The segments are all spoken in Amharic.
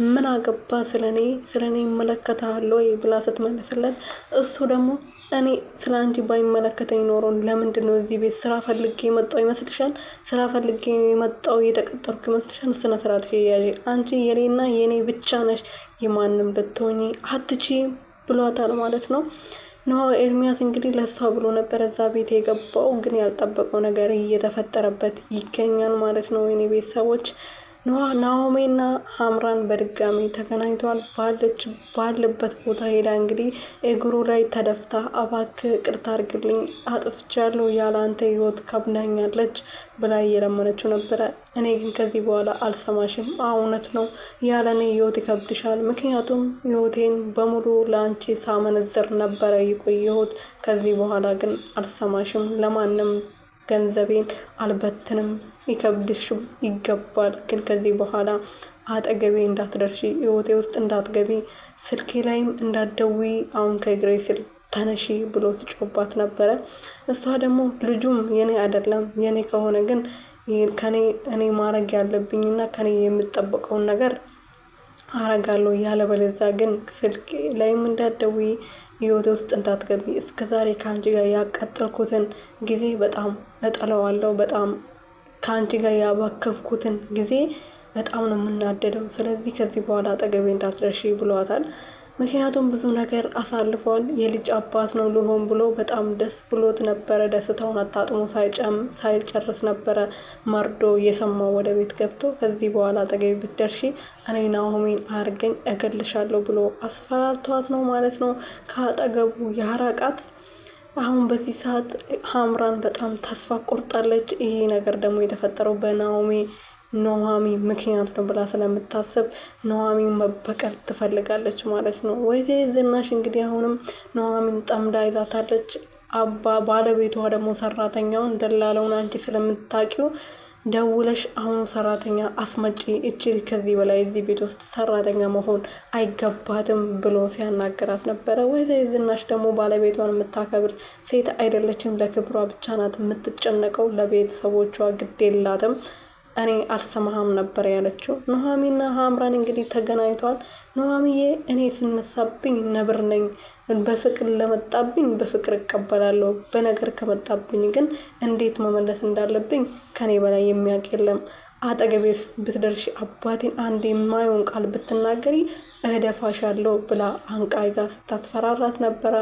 ምን አገባ ስለኔ ይመለከታል ወይ ብላ ስትመልስለት እሱ ደግሞ እኔ ስለ አንቺ ባይመለከተኝ ኖሮ ለምንድነው እዚህ ቤት ስራ ፈልጌ የመጣው ይመስልሻል? ስራ ፈልጌ የመጣው የተቀጠርኩ ይመስልሻል? ስነ ስርዓት ያዢ። አንቺ የኔና የኔ ብቻ ነሽ፣ የማንም ልትሆኚ አትችይም ብሏታል ማለት ነው። ኤርሚያስ እንግዲህ ለሷ ብሎ ነበር እዛ ቤት የገባው፣ ግን ያልጠበቀው ነገር እየተፈጠረበት ይገኛል ማለት ነው። የኔ ቤተሰቦች ናሆሜና ሀምራን በድጋሚ ተገናኝተዋል። ባለበት ቦታ ሄዳ እንግዲህ እግሩ ላይ ተደፍታ እባክህ ይቅርታ አድርግልኝ አጥፍቻለሁ፣ ያለ አንተ ህይወት ከብዳኛለች ብላ እየለመነችው ነበረ። እኔ ግን ከዚህ በኋላ አልሰማሽም፣ እውነት ነው ያለ እኔ ህይወት ይከብድሻል፣ ምክንያቱም ህይወቴን በሙሉ ለአንቺ ሳመነዝር ነበረ የቆየሁት። ከዚህ በኋላ ግን አልሰማሽም፣ ለማንም ገንዘቤን አልበትንም፣ ይከብድሽም ይገባል። ግን ከዚህ በኋላ አጠገቤ እንዳትደርሺ፣ ህይወቴ ውስጥ እንዳትገቢ፣ ስልኬ ላይም እንዳትደውይ፣ አሁን ከእግሬ ስር ተነሺ ብሎ ሲጮባት ነበረ። እሷ ደግሞ ልጁም የኔ አይደለም፣ የኔ ከሆነ ግን እኔ ማድረግ ያለብኝና ከኔ የምጠበቀውን ነገር አረጋለሁ፣ ያለበለዚያ ግን ስልክ ላይም እንዳትደውይ፣ ህይወቴ ውስጥ እንዳትገቢ፣ እስከዛሬ ከአንቺ ጋር ያቃጠልኩትን ጊዜ በጣም እጠለዋለሁ፣ በጣም ከአንቺ ጋር ያባከንኩትን ጊዜ በጣም ነው የምናደደው። ስለዚህ ከዚህ በኋላ አጠገቤ እንዳትደርሺ ብሏታል። ምክንያቱም ብዙ ነገር አሳልፏል። የልጅ አባት ነው ልሆን ብሎ በጣም ደስ ብሎት ነበረ። ደስታውን አጣጥሞ ሳይጨርስ ነበረ መርዶ እየሰማው ወደ ቤት ገብቶ ከዚህ በኋላ አጠገቤ ብትደርሺ እኔ ናሆሜን አርገኝ እገልሻለሁ ብሎ አስፈራርቷት ነው ማለት ነው ከአጠገቡ ያራቃት። አሁን በዚህ ሰዓት ሀምራን በጣም ተስፋ ቆርጣለች። ይሄ ነገር ደግሞ የተፈጠረው ኑሃሚ ምክንያት ነው ብላ ስለምታስብ ኑሃሚን መበቀል ትፈልጋለች ማለት ነው። ወይዘሮ ዝናሽ እንግዲህ አሁንም ኑሃሚን ጠምዳ ይዛታለች። ባለቤቷ ደግሞ ሰራተኛውን ደላለውን አንቺ ስለምታውቂው ደውለሽ አሁኑ ሰራተኛ አስመጪ፣ እቺ ከዚህ በላይ እዚህ ቤት ውስጥ ሰራተኛ መሆን አይገባትም ብሎ ሲያናገራት ነበረ። ወይዘሮ ዝናሽ ደግሞ ባለቤቷን የምታከብር ሴት አይደለችም፣ ለክብሯ ብቻ ናት የምትጨነቀው፣ ለቤተሰቦቿ ግድ የላትም። እኔ አልሰማህም ነበር ያለችው። ኑሃሚንና ሀምራን እንግዲህ ተገናኝተዋል። ኑሃሚዬ እኔ ስነሳብኝ ነብር ነኝ፣ በፍቅር ለመጣብኝ በፍቅር እቀበላለሁ፣ በነገር ከመጣብኝ ግን እንዴት መመለስ እንዳለብኝ ከኔ በላይ የሚያውቅ የለም። አጠገቤ ብትደርሺ አባቴን አንድ የማይሆን ቃል ብትናገሪ እደፋሻለሁ ብላ አንቃ ይዛ ስታስፈራራት ነበረ።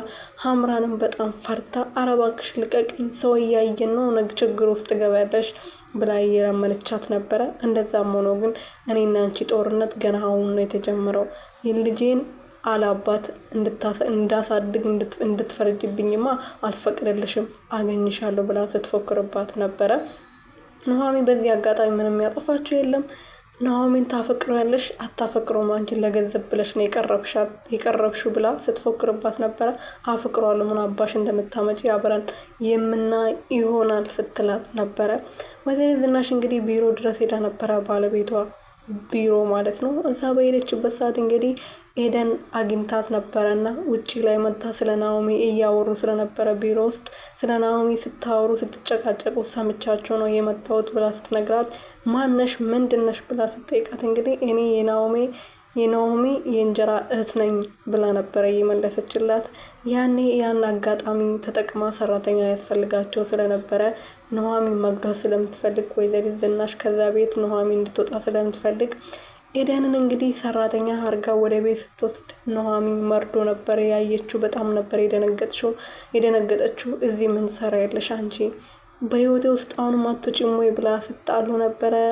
ሀምራንም በጣም ፈርታ አረባክሽ ልቀቅኝ፣ ሰው እያየን ነው፣ ነገ ችግር ውስጥ ገበያለሽ ብላ እየለመነቻት ነበረ። እንደዛም ሆኖ ግን እኔና አንቺ ጦርነት ገና አሁን ነው የተጀመረው፣ ልጄን አላባት እንዳሳድግ እንድትፈርጅብኝማ አልፈቅድልሽም፣ አገኝሻለሁ ብላ ስትፎክርባት ነበረ። ኑሃሚን በዚህ አጋጣሚ ምንም ያጠፋችው የለም። ኑሃሚን ታፈቅሪያለሽ አታፈቅረውም፣ አንቺን ለገንዘብ ብለሽ ነው የቀረብሽው ብላ ስትፎክርባት ነበረ። አፈቅረዋለሁ፣ ምን አባሽ እንደምታመጪ አብረን የምናይ ይሆናል ስትላት ነበረ። ወይዘሮ ዝናሽ እንግዲህ ቢሮ ድረስ ሄዳ ነበረ፣ ባለቤቷ ቢሮ ማለት ነው። እዛ በሄደችበት ሰዓት እንግዲህ ኤደን አግኝታት ነበረና ውጪ ላይ መታ ስለ ናሆሚ እያወሩ ስለነበረ ቢሮ ውስጥ ስለ ናሆሚ ስታወሩ ስትጨቃጨቁ ሰምቻቸው ነው የመጣሁት ብላ ስትነግራት ማነሽ ምንድነሽ ብላ ስትጠይቃት እንግዲህ እኔ የናሆሚ የእንጀራ እህት ነኝ ብላ ነበረ የመለሰችላት። ያን አጋጣሚ ተጠቅማ ሰራተኛ ያስፈልጋቸው ስለነበረ ኑሃሚን መግደል ስለምትፈልግ ወይዘሮ ዝናሽ ከዛ ቤት ኑሃሚን እንድትወጣ ስለምትፈልግ ኤደንን እንግዲህ ሰራተኛ አርጋ ወደ ቤት ስትወስድ ኑሃሚን መርዶ ነበር ያየችው። በጣም ነበር የደነገጠችው። እዚህ ምን ሰራ ያለሽ አንቺ በህይወቴ ውስጥ አሁንም አትወጪም ወይ ብላ ስትጣሉ ነበረ።